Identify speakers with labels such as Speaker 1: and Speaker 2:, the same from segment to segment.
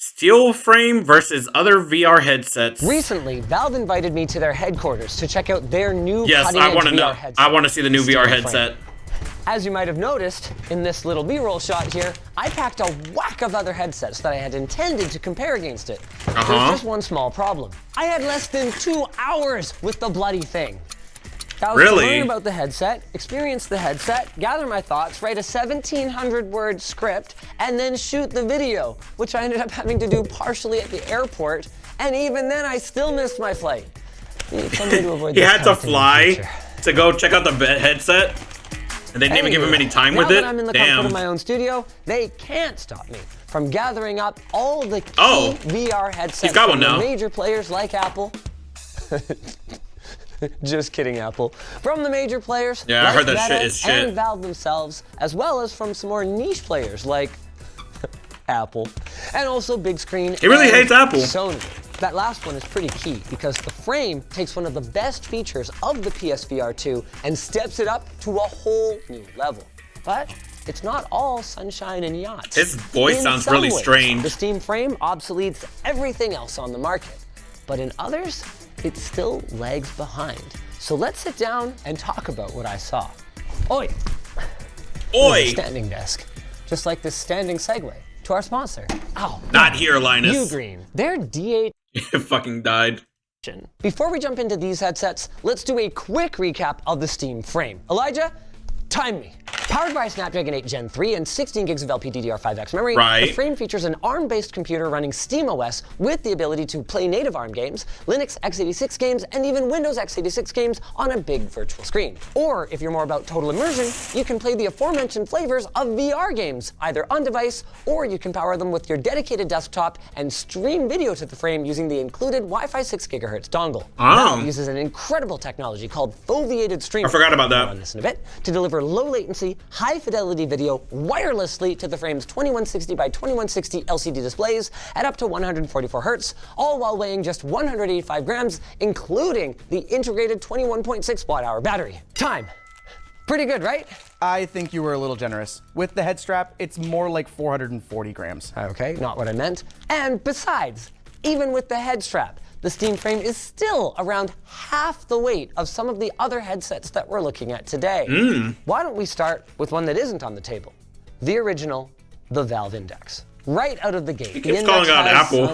Speaker 1: Steel frame versus other VR headsets.
Speaker 2: Recently, Valve invited me to their headquarters to check out their new
Speaker 1: Yes, I want to
Speaker 2: VR
Speaker 1: know.
Speaker 2: headset.
Speaker 1: I want to see the new VR
Speaker 2: Steel
Speaker 1: headset.
Speaker 2: frame. As you might have noticed in this little B-roll shot here, I packed a whack of other headsets that I had intended to compare against it. There's just one small problem. I had less than 2 hours with the bloody thing. I was to learn about the headset, experience the headset, gather my thoughts, write a 1,700-word script, and then shoot the video, which I ended up having to do partially at the airport, and even then I still missed my flight. He
Speaker 1: had to fly to go check out the headset, and they didn't even give him any time with it?
Speaker 2: Now that I'm in the comfort of my own studio, they can't stop me from gathering up all the key VR headsets from the major players like Apple. Just kidding, Apple. From the major players
Speaker 1: like I heard that shit is shit.
Speaker 2: And Valve themselves, as well as from some more niche players like Apple, and also big screen.
Speaker 1: He really hates Apple.
Speaker 2: Sony. That last one is pretty key because the frame takes one of the best features of the PSVR 2 and steps it up to a whole new level. But it's not all sunshine and yachts.
Speaker 1: His voice sounds really strange.
Speaker 2: The Steam frame obsoletes everything else on the market, but in others, it still lags behind. So let's sit down and talk about what I saw. Oi!
Speaker 1: Oi!
Speaker 2: Standing desk, just like this standing segue to our sponsor. Ow!
Speaker 1: Not here, Linus.
Speaker 2: Ugreen. Their D8.
Speaker 1: Fucking died.
Speaker 2: Before we jump into these headsets, let's do a quick recap of the Steam frame. Elijah, time me. Powered by Snapdragon 8 Gen 3 and 16 gigs of LPDDR5X memory, the frame features an ARM-based computer running SteamOS with the ability to play native ARM games, Linux x86 games, and even Windows x86 games on a big virtual screen. Or, if you're more about total immersion, you can play the aforementioned flavors of VR games, either on-device, or you can power them with your dedicated desktop and stream video to the frame using the included Wi-Fi 6 GHz dongle. Valve uses an incredible technology called foveated streaming.
Speaker 1: I forgot about that.
Speaker 2: On this in a bit, to deliver low latency, high fidelity video wirelessly to the frame's 2160 by 2160 LCD displays at up to 144 Hz, all while weighing just 185 grams, including the integrated 21.6 watt-hour battery. Time. Pretty good, right?
Speaker 3: I think you were a little generous. With the head strap, it's more like 440 grams.
Speaker 2: Okay, not what I meant. And besides, even with the head strap, the Steam frame is still around half the weight of some of the other headsets that we're looking at today. Why don't we start with one that isn't on the table? The original, the Valve Index. Right out of the gate,
Speaker 1: he keeps calling out Apple.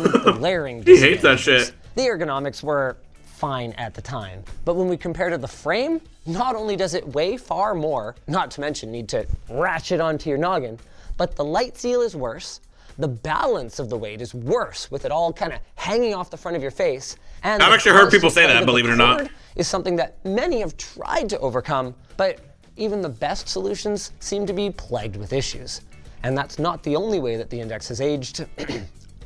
Speaker 2: He
Speaker 1: hates that shit.
Speaker 2: The ergonomics were fine at the time, but when we compare to the frame, not only does it weigh far more, not to mention need to ratchet onto your noggin, but the light seal is worse. The balance of the weight is worse, with it all kind of hanging off the front of your face. And
Speaker 1: I've actually heard people say that, believe it or not.
Speaker 2: Is something that many have tried to overcome, but even the best solutions seem to be plagued with issues. And that's not the only way that the Index has aged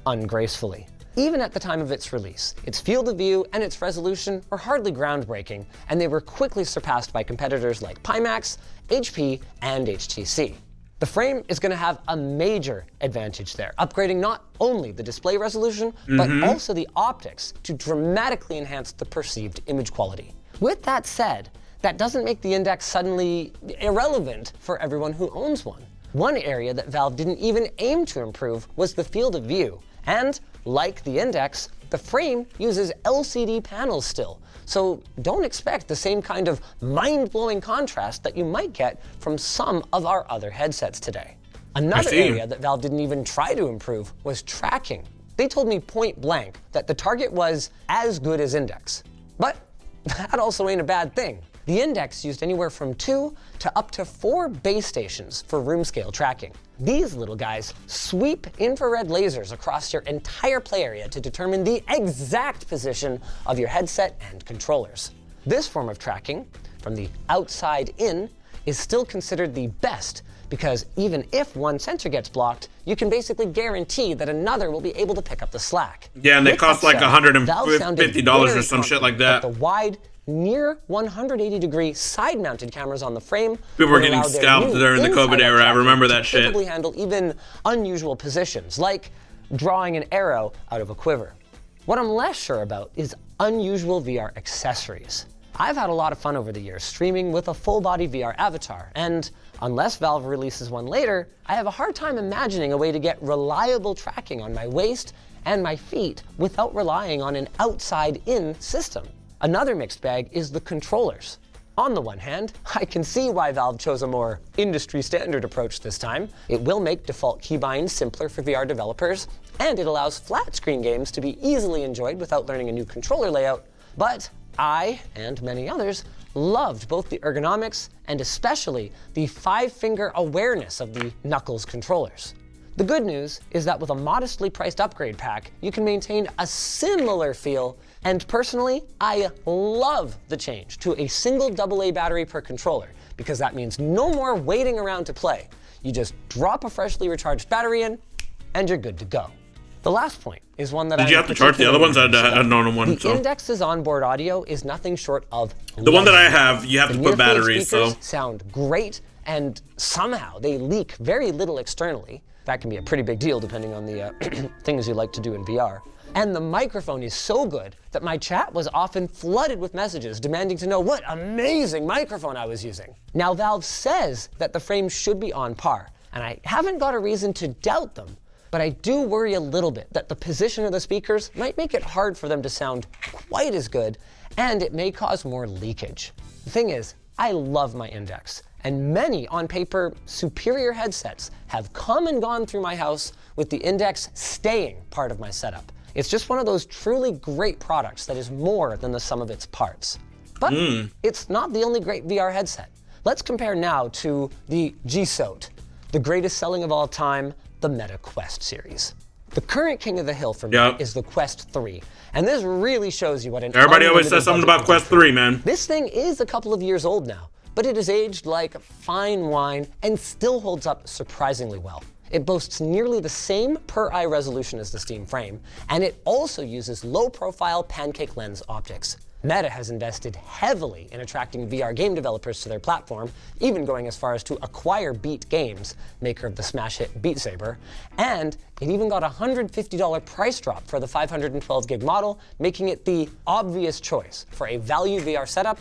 Speaker 2: ungracefully. Even at the time of its release, its field of view and its resolution were hardly groundbreaking, and they were quickly surpassed by competitors like Pimax, HP, and HTC. The frame is going to have a major advantage there, upgrading not only the display resolution, but also the optics to dramatically enhance the perceived image quality. With that said, that doesn't make the Index suddenly irrelevant for everyone who owns one. One area that Valve didn't even aim to improve was the field of view. And, like the Index, the frame uses LCD panels still. So don't expect the same kind of mind-blowing contrast that you might get from some of our other headsets today. Another area that Valve didn't even try to improve was tracking. They told me point blank that the target was as good as Index. But that also ain't a bad thing. The Index used anywhere from 2 to up to 4 base stations for room scale tracking. These little guys sweep infrared lasers across your entire play area to determine the exact position of your headset and controllers. This form of tracking, from the outside in, is still considered the best because even if one sensor gets blocked, you can basically guarantee that another will be able to pick up the slack.
Speaker 1: Yeah, and they cost like $150 or some shit like that.
Speaker 2: The wide, near 180-degree side-mounted cameras on the frame.
Speaker 1: People were getting scalped during the COVID era. I remember that shit.
Speaker 2: Capably handle even unusual positions, like drawing an arrow out of a quiver. What I'm less sure about is unusual VR accessories. I've had a lot of fun over the years streaming with a full-body VR avatar, and unless Valve releases one later, I have a hard time imagining a way to get reliable tracking on my waist and my feet without relying on an outside-in system. Another mixed bag is the controllers. On the one hand, I can see why Valve chose a more industry-standard approach this time. It will make default keybinds simpler for VR developers, and it allows flat-screen games to be easily enjoyed without learning a new controller layout. But I, and many others, loved both the ergonomics and especially the 5-finger awareness of the Knuckles controllers. The good news is that with a modestly priced upgrade pack, you can maintain a similar feel, and personally, I love the change to a single AA battery per controller, because that means no more waiting around to play. You just drop a freshly recharged battery in, and you're good to go. The last point is one that
Speaker 1: Did you have to charge the other ones? I had normal one.
Speaker 2: The Index's onboard audio is nothing short of
Speaker 1: The one that I have, you have to put batteries, so.
Speaker 2: Sound great, and somehow they leak very little externally. That can be a pretty big deal depending on the things you like to do in VR. And the microphone is so good that my chat was often flooded with messages demanding to know what amazing microphone I was using. Now, Valve says that the frame should be on par, and I haven't got a reason to doubt them, but I do worry a little bit that the position of the speakers might make it hard for them to sound quite as good, and it may cause more leakage. The thing is, I love my Index, and many, on paper, superior headsets have come and gone through my house with the Index staying part of my setup. It's just one of those truly great products that is more than the sum of its parts. But it's not the only great VR headset. Let's compare now to the G-SOT, the greatest selling of all time, the Meta Quest series. The current king of the hill for me is the Quest 3, and this really shows you what an
Speaker 1: Everybody always says something about Quest 3, man.
Speaker 2: This thing is a couple of years old now, but it has aged like fine wine and still holds up surprisingly well. It boasts nearly the same per-eye resolution as the Steam Frame, and it also uses low-profile pancake lens optics. Meta has invested heavily in attracting VR game developers to their platform, even going as far as to acquire Beat Games, maker of the smash hit Beat Saber, and it even got a $150 price drop for the 512 gig model, making it the obvious choice for a value VR setup,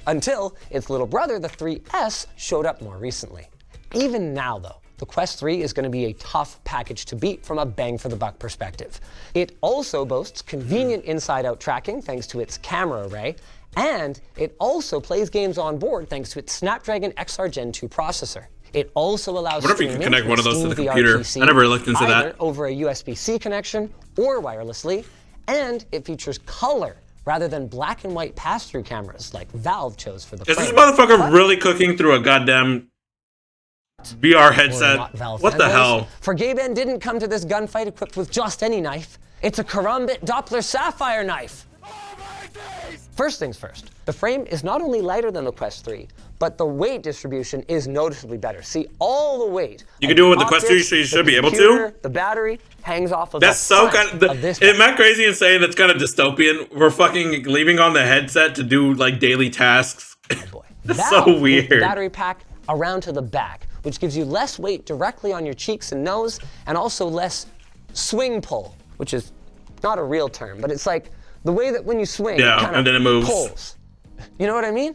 Speaker 2: until its little brother, the 3S, showed up more recently. Even now, though, the Quest 3 is going to be a tough package to beat from a bang-for-the-buck perspective. It also boasts convenient inside-out tracking thanks to its camera array, and it also plays games on board thanks to its Snapdragon XR Gen 2 processor. It also allows
Speaker 1: I wonder if you can connect one of those to the computer.
Speaker 2: PC,
Speaker 1: I never looked into that.
Speaker 2: Over a USB-C connection or wirelessly, and it features color rather than black and white pass-through cameras like Valve chose for the
Speaker 1: Is
Speaker 2: frame.
Speaker 1: this motherfucker really cooking through a goddamn VR headset? What the hell?
Speaker 2: For Gaben didn't come to this gunfight equipped with just any knife. It's a Karambit Doppler Sapphire knife. First things first, the frame is not only lighter than the Quest 3, but the weight distribution is noticeably better. See, all the weight.
Speaker 1: You can do it with the Quest 3, so you should be able to.
Speaker 2: The battery hangs off of
Speaker 1: That's so kind of
Speaker 2: this.
Speaker 1: Am I crazy in saying that's kind of dystopian? We're fucking leaving on the headset to do like daily tasks.
Speaker 2: Oh boy.
Speaker 1: That's so weird.
Speaker 2: The battery pack around to the back, which gives you less weight directly on your cheeks and nose, and also less swing pull, which is not a real term, but it's like the way that when you swing,
Speaker 1: and then it moves.
Speaker 2: Pulls. You know what I mean?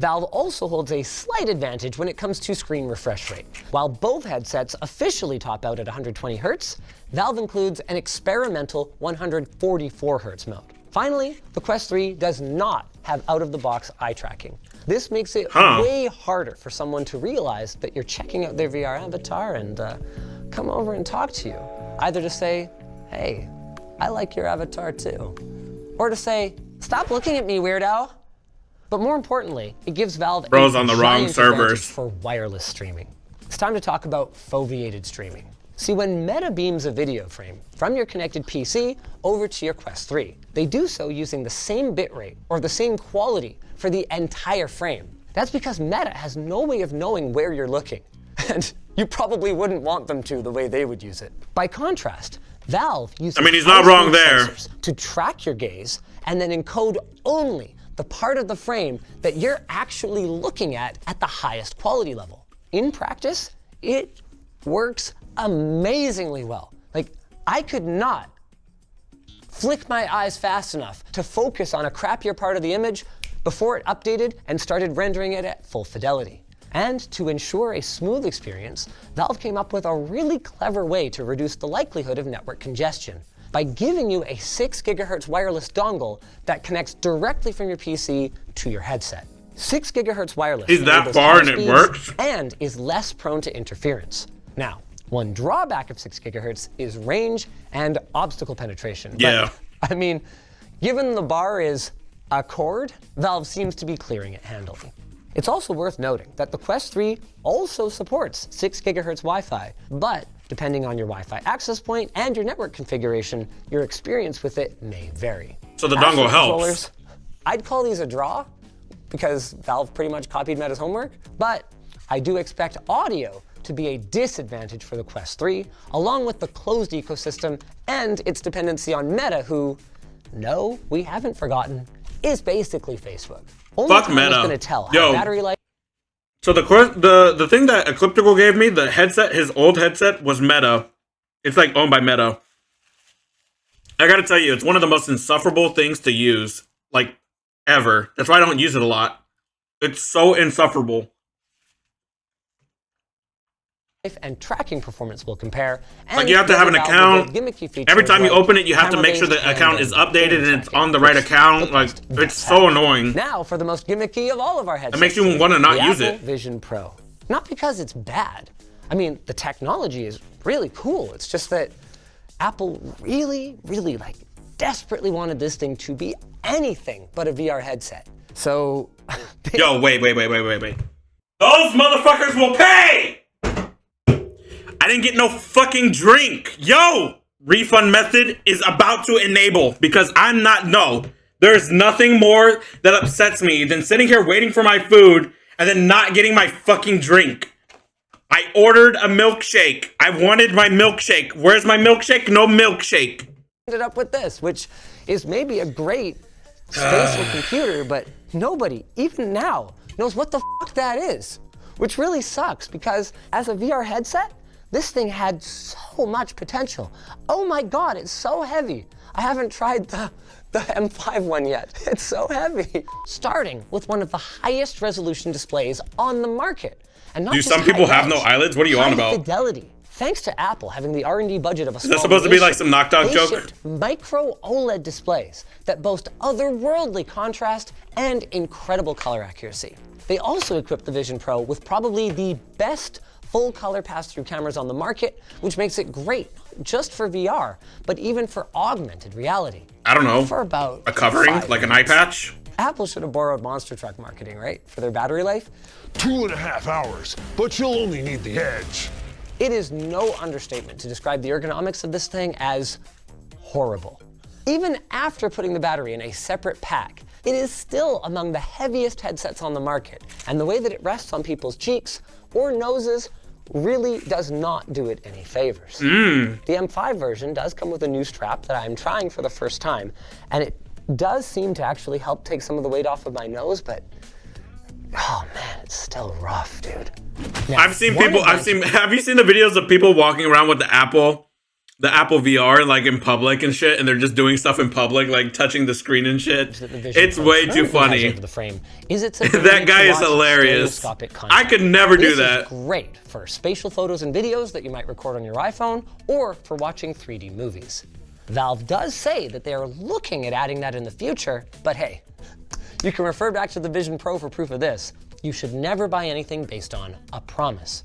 Speaker 2: Valve also holds a slight advantage when it comes to screen refresh rate. While both headsets officially top out at 120 Hz, Valve includes an experimental 144 Hz mode. Finally, the Quest 3 does not have out-of-the-box eye tracking. This makes it way harder for someone to realize that you're checking out their VR avatar and come over and talk to you. Either to say, hey, I like your avatar too. Or to say, stop looking at me, weirdo. But more importantly, it gives Valve
Speaker 1: Bros on the wrong
Speaker 2: giant
Speaker 1: servers
Speaker 2: advantage for wireless streaming. It's time to talk about foveated streaming. See, when Meta beams a video frame from your connected PC over to your Quest 3, they do so using the same bitrate or the same quality for the entire frame. That's because Meta has no way of knowing where you're looking. And you probably wouldn't want them to the way they would use it. By contrast, Valve uses
Speaker 1: he's not wrong there.
Speaker 2: sensors to track your gaze and then encode only the part of the frame that you're actually looking at the highest quality level. In practice, it works amazingly well. Like, I could not flick my eyes fast enough to focus on a crappier part of the image before it updated and started rendering it at full fidelity. And to ensure a smooth experience, Valve came up with a really clever way to reduce the likelihood of network congestion by giving you a 6 GHz wireless dongle that connects directly from your PC to your headset. 6 GHz wireless
Speaker 1: Is that
Speaker 2: enables
Speaker 1: far
Speaker 2: high
Speaker 1: and it
Speaker 2: speeds
Speaker 1: works?
Speaker 2: and is less prone to interference. Now, one drawback of 6 GHz is range and obstacle penetration.
Speaker 1: Yeah.
Speaker 2: But, I mean, given the bar is a cord, Valve seems to be clearing it handily. It's also worth noting that the Quest 3 also supports 6 GHz Wi-Fi, but depending on your Wi-Fi access point and your network configuration, your experience with it may vary.
Speaker 1: So the
Speaker 2: As for
Speaker 1: dongle helps.
Speaker 2: controllers, I'd call these a draw because Valve pretty much copied Meta's homework, but I do expect audio to be a disadvantage for the Quest 3, along with the closed ecosystem and its dependency on Meta, who, no, we haven't forgotten, is basically Facebook. Only
Speaker 1: Fuck
Speaker 2: time is
Speaker 1: Meta.
Speaker 2: gonna tell how
Speaker 1: Yo.
Speaker 2: battery life.
Speaker 1: So the thing that Ecliptical gave me, the headset, his old headset, was Meta. It's like owned by Meta. I gotta tell you, it's one of the most insufferable things to use, like, ever. That's why I don't use it a lot. It's so insufferable.
Speaker 2: And tracking performance will compare. And
Speaker 1: Like, you have to have an
Speaker 2: Valve
Speaker 1: account.
Speaker 2: will build gimmicky features
Speaker 1: Every time you
Speaker 2: like
Speaker 1: open it, you have to make sure the
Speaker 2: camera-based
Speaker 1: account is
Speaker 2: and
Speaker 1: updated
Speaker 2: game
Speaker 1: and it's
Speaker 2: tracking,
Speaker 1: on the right
Speaker 2: which
Speaker 1: account.
Speaker 2: the
Speaker 1: Like,
Speaker 2: Quest
Speaker 1: it's
Speaker 2: does
Speaker 1: so
Speaker 2: have.
Speaker 1: annoying.
Speaker 2: Now for the most gimmicky of all of our headsets.
Speaker 1: It makes you want to not
Speaker 2: the
Speaker 1: use
Speaker 2: Apple
Speaker 1: it.
Speaker 2: Vision Pro. Not because it's bad. I mean, the technology is really cool. It's just that Apple really, really desperately wanted this thing to be anything but a VR headset. So,
Speaker 1: Yo, wait. Those motherfuckers will pay! I didn't get no fucking drink. Yo! Refund method is about to enable because I'm not, no. There's nothing more that upsets me than sitting here waiting for my food and then not getting my fucking drink. I ordered a milkshake. I wanted my milkshake. Where's my milkshake? No milkshake.
Speaker 2: ended up with this, which is maybe a great spatial computer, but nobody, even now, knows what the fuck that is. Which really sucks because as a VR headset, this thing had so much potential. Oh my God, it's so heavy. I haven't tried the M5 one yet. It's so heavy. Starting with one of the highest resolution displays on the market. And not
Speaker 1: Do
Speaker 2: just
Speaker 1: some people
Speaker 2: high
Speaker 1: have no
Speaker 2: edge,
Speaker 1: eyelids? What are you on
Speaker 2: high
Speaker 1: about?
Speaker 2: Fidelity. Thanks to Apple having the R&D budget of a small
Speaker 1: that supposed to be like
Speaker 2: nation,
Speaker 1: some knockdown
Speaker 2: they
Speaker 1: joke?
Speaker 2: shipped micro OLED displays that boast otherworldly contrast and incredible color accuracy. They also equipped the Vision Pro with probably the best full color pass-through cameras on the market, which makes it great, not just for VR, but even for augmented reality.
Speaker 1: I don't know.
Speaker 2: For about
Speaker 1: A covering?
Speaker 2: 5
Speaker 1: Like an eye
Speaker 2: minutes.
Speaker 1: patch?
Speaker 2: Apple should have borrowed Monster Truck marketing, right? For their battery life.
Speaker 4: 2.5 hours, but you'll only need the edge.
Speaker 2: It is no understatement to describe the ergonomics of this thing as horrible. Even after putting the battery in a separate pack, it is still among the heaviest headsets on the market, and the way that it rests on people's cheeks or noses really does not do it any favors. The M5 version does come with a new strap that I'm trying for the first time, and it does seem to actually help take some of the weight off of my nose, but oh man, it's still rough, dude. Now,
Speaker 1: Have you
Speaker 2: one
Speaker 1: seen the videos of people walking around with the Apple VR, like in public and shit, and they're just doing stuff in public, like touching the screen and shit?
Speaker 2: that the Vision
Speaker 1: It's
Speaker 2: Pro
Speaker 1: way too
Speaker 2: currently has
Speaker 1: funny.
Speaker 2: over the frame is its
Speaker 1: That
Speaker 2: ability
Speaker 1: guy
Speaker 2: to
Speaker 1: is
Speaker 2: watch
Speaker 1: hilarious.
Speaker 2: stereoscopic
Speaker 1: I
Speaker 2: content.
Speaker 1: could never do
Speaker 2: This
Speaker 1: that.
Speaker 2: is great for spatial photos and videos that you might record on your iPhone or for watching 3D movies. Valve does say that they are looking at adding that in the future, but hey, you can refer back to the Vision Pro for proof of this. You should never buy anything based on a promise.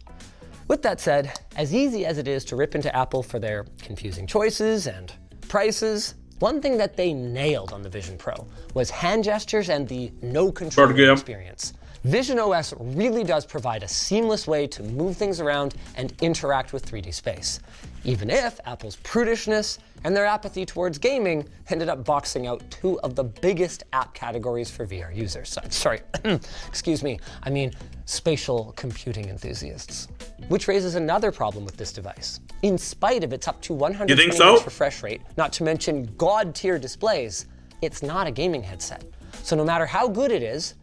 Speaker 2: With that said, as easy as it is to rip into Apple for their confusing choices and prices, one thing that they nailed on the Vision Pro was hand gestures and the no control
Speaker 1: Game.
Speaker 2: experience. Vision OS really does provide a seamless way to move things around and interact with 3D space, even if Apple's prudishness and their apathy towards gaming ended up boxing out two of the biggest app categories for VR users. Sorry, excuse me, I mean spatial computing enthusiasts. Which raises another problem with this device. In spite of its up to 120
Speaker 1: You think so?
Speaker 2: Hz refresh rate, not to mention god-tier displays, it's not a gaming headset. So no matter how good it is,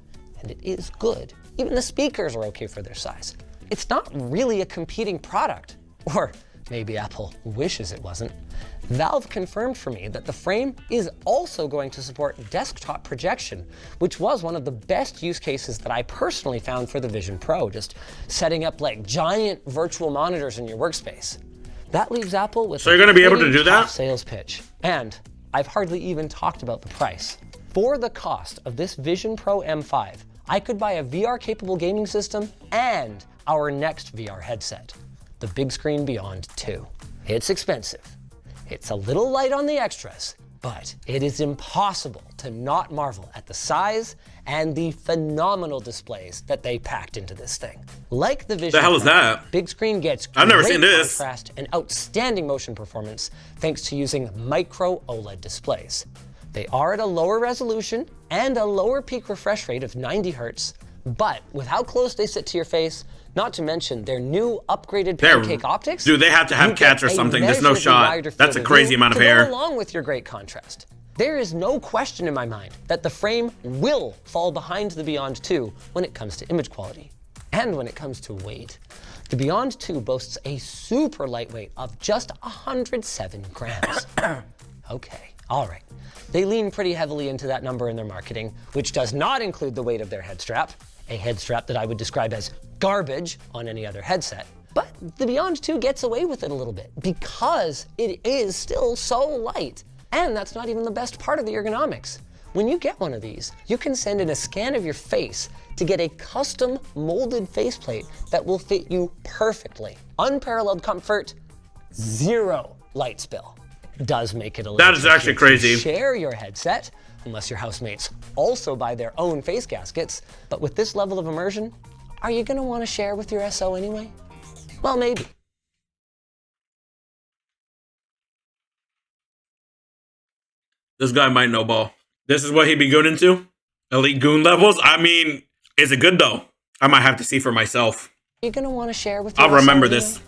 Speaker 2: and it is good, even the speakers are okay for their size, it's not really a competing product. Or maybe Apple wishes it wasn't. Valve confirmed for me that the frame is also going to support desktop projection, which was one of the best use cases that I personally found for the Vision Pro, just setting up like giant virtual monitors in your workspace. That leaves Apple with
Speaker 1: So you're gonna be able to do that?
Speaker 2: sales pitch. And I've hardly even talked about the price. For the cost of this Vision Pro M5, I could buy a VR-capable gaming system and our next VR headset, the Big Screen Beyond 2. It's expensive. It's a little light on the extras, but it is impossible to not marvel at the size and the phenomenal displays that they packed into this thing. Like the Vision
Speaker 1: The hell is
Speaker 2: Pro,
Speaker 1: that?
Speaker 2: Big Screen gets
Speaker 1: I've never
Speaker 2: great
Speaker 1: seen this.
Speaker 2: contrast and outstanding motion performance thanks to using micro OLED displays. They are at a lower resolution and a lower peak refresh rate of 90 Hz, but with how close they sit to your face, not to mention their new upgraded pancake optics.
Speaker 1: Dude, they have to have
Speaker 2: you
Speaker 1: cats
Speaker 2: get
Speaker 1: or
Speaker 2: a
Speaker 1: something. There's no
Speaker 2: measurably
Speaker 1: shot.
Speaker 2: wider
Speaker 1: That's a
Speaker 2: field of
Speaker 1: crazy
Speaker 2: view
Speaker 1: amount of
Speaker 2: to go
Speaker 1: hair.
Speaker 2: along with your great contrast. There is no question in my mind that the frame will fall behind the Beyond 2 when it comes to image quality. And when it comes to weight. The Beyond 2 boasts a super lightweight of just 107 grams. Okay, all right. They lean pretty heavily into that number in their marketing, which does not include the weight of their head strap, a head strap that I would describe as garbage on any other headset. But the Beyond 2 gets away with it a little bit because it is still so light. And that's not even the best part of the ergonomics. When you get one of these, you can send in a scan of your face to get a custom molded faceplate that will fit you perfectly. Unparalleled comfort, zero light spill. Does make it a little
Speaker 1: That is actually
Speaker 2: trickier to
Speaker 1: crazy.
Speaker 2: share your headset, unless your housemates also buy their own face gaskets. But with this level of immersion, are you gonna wanna share with your SO anyway? Well, maybe.
Speaker 1: This guy might know ball. This is what he'd be good into? Elite goon levels? I mean, is it good though? I might have to see for myself.
Speaker 2: Are you gonna wanna share with your
Speaker 1: I'll remember
Speaker 2: SO
Speaker 1: this.
Speaker 2: anyway?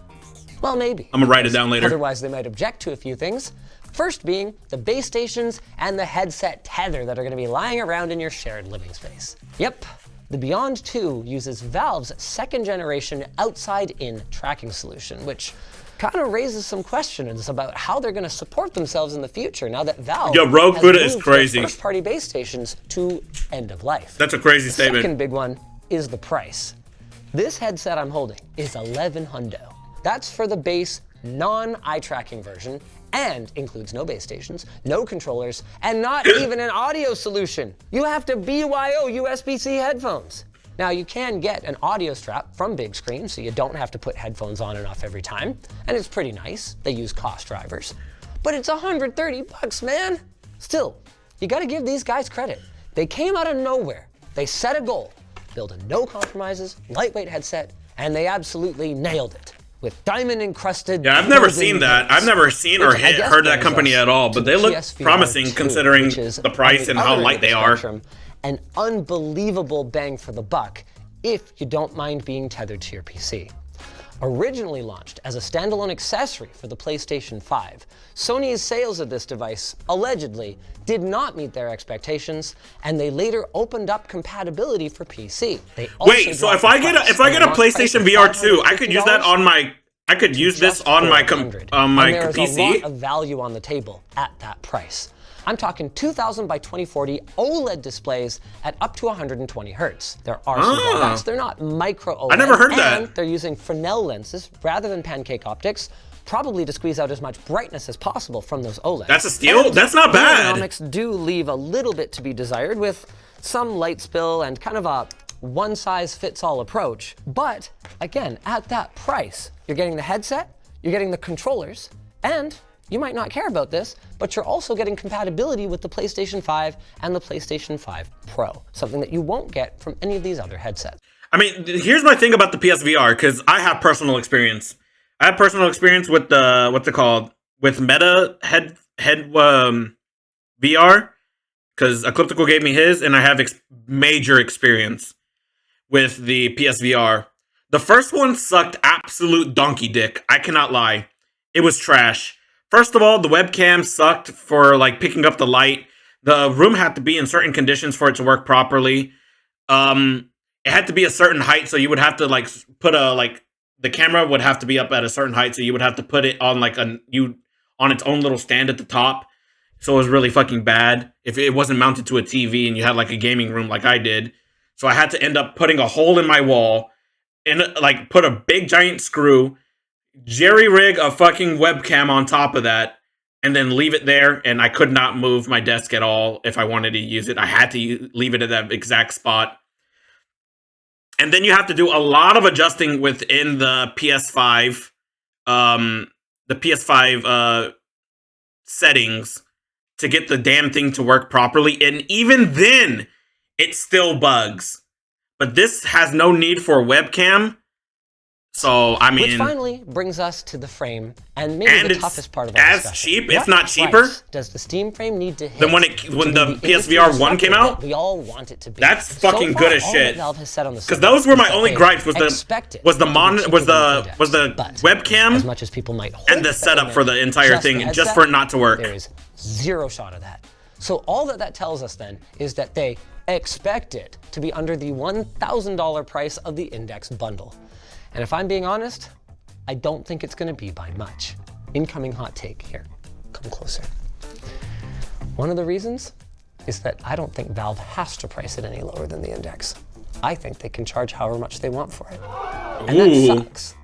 Speaker 2: Well, maybe.
Speaker 1: I'm gonna write it down later.
Speaker 2: Otherwise, they might object to a few things. First being the base stations and the headset tether that are going to be lying around in your shared living space. Yep, the Beyond 2 uses Valve's second generation outside-in tracking solution, which kind of raises some questions about how they're going to support themselves in the future now that Valve
Speaker 1: Yo, Rogue
Speaker 2: has
Speaker 1: Buddha is
Speaker 2: moved their
Speaker 1: crazy.
Speaker 2: first-party base stations to end of life.
Speaker 1: That's a crazy
Speaker 2: The
Speaker 1: statement.
Speaker 2: second big one is the price. This headset I'm holding is 11 hundo. That's for the base non-eye tracking version and includes no base stations, no controllers, and not even an audio solution. You have to BYO USB-C headphones. Now you can get an audio strap from Big Screen so you don't have to put headphones on and off every time, and it's pretty nice. They use cost drivers. But it's 130 bucks, man. Still, you gotta give these guys credit. They came out of nowhere. They set a goal, build a no compromises, lightweight headset, and they absolutely nailed it. With diamond encrusted.
Speaker 1: Yeah, I've never
Speaker 2: golden
Speaker 1: seen that.
Speaker 2: bits,
Speaker 1: I've never seen or
Speaker 2: which I guess
Speaker 1: heard that
Speaker 2: brings
Speaker 1: company
Speaker 2: us
Speaker 1: at all, but
Speaker 2: to
Speaker 1: they look
Speaker 2: PSVR
Speaker 1: promising
Speaker 2: 2,
Speaker 1: considering
Speaker 2: which is
Speaker 1: the price
Speaker 2: on
Speaker 1: and how
Speaker 2: other
Speaker 1: light
Speaker 2: end
Speaker 1: they
Speaker 2: of the
Speaker 1: are.
Speaker 2: spectrum, an unbelievable bang for the buck if you don't mind being tethered to your PC. Originally launched as a standalone accessory for the PlayStation 5, Sony's sales of this device, allegedly, did not meet their expectations, and they later opened up compatibility for PC. They also
Speaker 1: Wait, so
Speaker 2: dropped
Speaker 1: if I
Speaker 2: the
Speaker 1: get a
Speaker 2: price
Speaker 1: if I
Speaker 2: from
Speaker 1: get a
Speaker 2: launch price
Speaker 1: PlayStation
Speaker 2: of
Speaker 1: VR 2, I could use that
Speaker 2: $550
Speaker 1: on my I could use this
Speaker 2: just
Speaker 1: on my
Speaker 2: 400.
Speaker 1: on my
Speaker 2: And there is a lot
Speaker 1: PC.
Speaker 2: of value on the table at that price. I'm talking 2000 by 2040 OLED displays at up to 120 hertz. There are some drawbacks. They're not micro OLED.
Speaker 1: I never heard
Speaker 2: and
Speaker 1: that.
Speaker 2: They're using Fresnel lenses rather than pancake optics, probably to squeeze out as much brightness as possible from those OLEDs.
Speaker 1: That's a steal?
Speaker 2: And
Speaker 1: That's not
Speaker 2: the
Speaker 1: bad.
Speaker 2: ergonomics do leave a little bit to be desired with some light spill and kind of a one-size-fits-all approach. But again, at that price, you're getting the headset, you're getting the controllers, and you might not care about this, but you're also getting compatibility with the PlayStation 5 and the PlayStation 5 Pro, something that you won't get from any of these other headsets.
Speaker 1: I mean, here's my thing about the PSVR because I have personal experience. I have personal experience with the what's it called with Meta head VR because Ecliptical gave me his, and I have major experience with the PSVR. The first one sucked absolute donkey dick. I cannot lie. It was trash. First of all, the webcam sucked for like picking up the light. The room had to be in certain conditions for it to work properly. It had to be a certain height, so you would have to like put a the camera would have to be up at a certain height, so you would have to put it on like on its own little stand at the top. So it was really fucking bad if it wasn't mounted to a TV and you had like a gaming room like I did. So I had to end up putting a hole in my wall and like put a big giant screw, jerry rig a fucking webcam on top of that, and then leave it there. And I could not move my desk at all if I wanted to use it. I had to leave it at that exact spot. And then you have to do a lot of adjusting within the PS5, settings to get the damn thing to work properly. And even then, it still bugs. But this has no need for a webcam. So, I mean...
Speaker 2: Which finally brings us to the frame, and maybe the toughest part of our discussion.
Speaker 1: As cheap, if not cheaper,
Speaker 2: does the Steam frame need to hit
Speaker 1: than when the PSVR 1 came out?
Speaker 2: We all want it to be.
Speaker 1: That's fucking good as shit.
Speaker 2: Because
Speaker 1: those were my only gripes was the webcam
Speaker 2: as much as people might hope
Speaker 1: and the setup for the entire thing, just for it not to work.
Speaker 2: There is zero shot of that. So all that tells us then is that they expect it to be under the $1,000 price of the Index bundle. And if I'm being honest, I don't think it's going to be by much. Incoming hot take here. Come closer. One of the reasons is that I don't think Valve has to price it any lower than the Index. I think they can charge however much they want for it. And that sucks.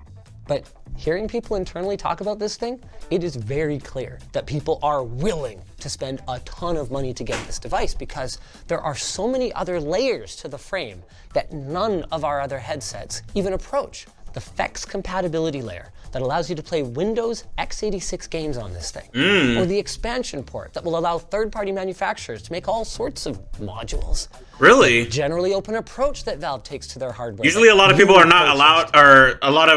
Speaker 2: But hearing people internally talk about this thing, it is very clear that people are willing to spend a ton of money to get this device because there are so many other layers to the frame that none of our other headsets even approach. The FEX compatibility layer that allows you to play Windows x86 games on this thing. Or the expansion port that will allow third-party manufacturers to make all sorts of modules.
Speaker 1: Really?
Speaker 2: The generally open approach that Valve takes to their hardware.
Speaker 1: Usually a lot of people are not allowed, or a lot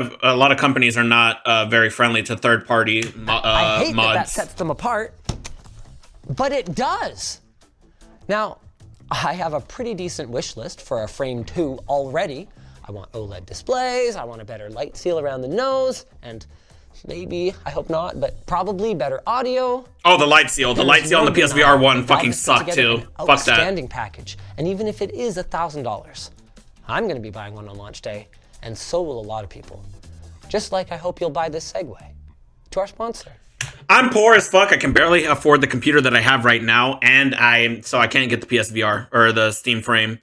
Speaker 1: of companies are not very friendly to third-party
Speaker 2: I hate
Speaker 1: mods.
Speaker 2: that sets them apart, but it does. Now, I have a pretty decent wish list for a Frame 2 already. I want OLED displays, I want a better light seal around the nose, and maybe, I hope not, but probably better audio.
Speaker 1: Oh, the light seal. The light seal on the PSVR 1 fucking sucked too. Fuck that.
Speaker 2: Outstanding package. And even if it is $1,000, I'm going to be buying one on launch day, and so will a lot of people. Just like I hope you'll buy this Segway. To our sponsor.
Speaker 1: I'm poor as fuck. I can barely afford the computer that I have right now, and so I can't get the PSVR or the Steam frame.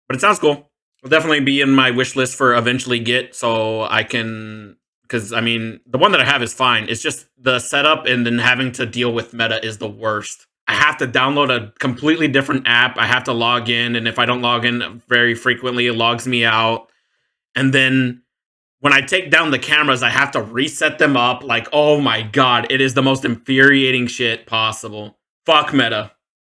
Speaker 1: But it sounds cool. It'll definitely be in my wish list for eventually get, so I can, because I mean, the one that I have is fine. It's just the setup and then having to deal with Meta is the worst. I have to download a completely different app. I have to log in, and if I don't log in very frequently, it logs me out. And then when I take down the cameras, I have to reset them up. Like, oh my god, it is the most infuriating shit possible. Fuck Meta.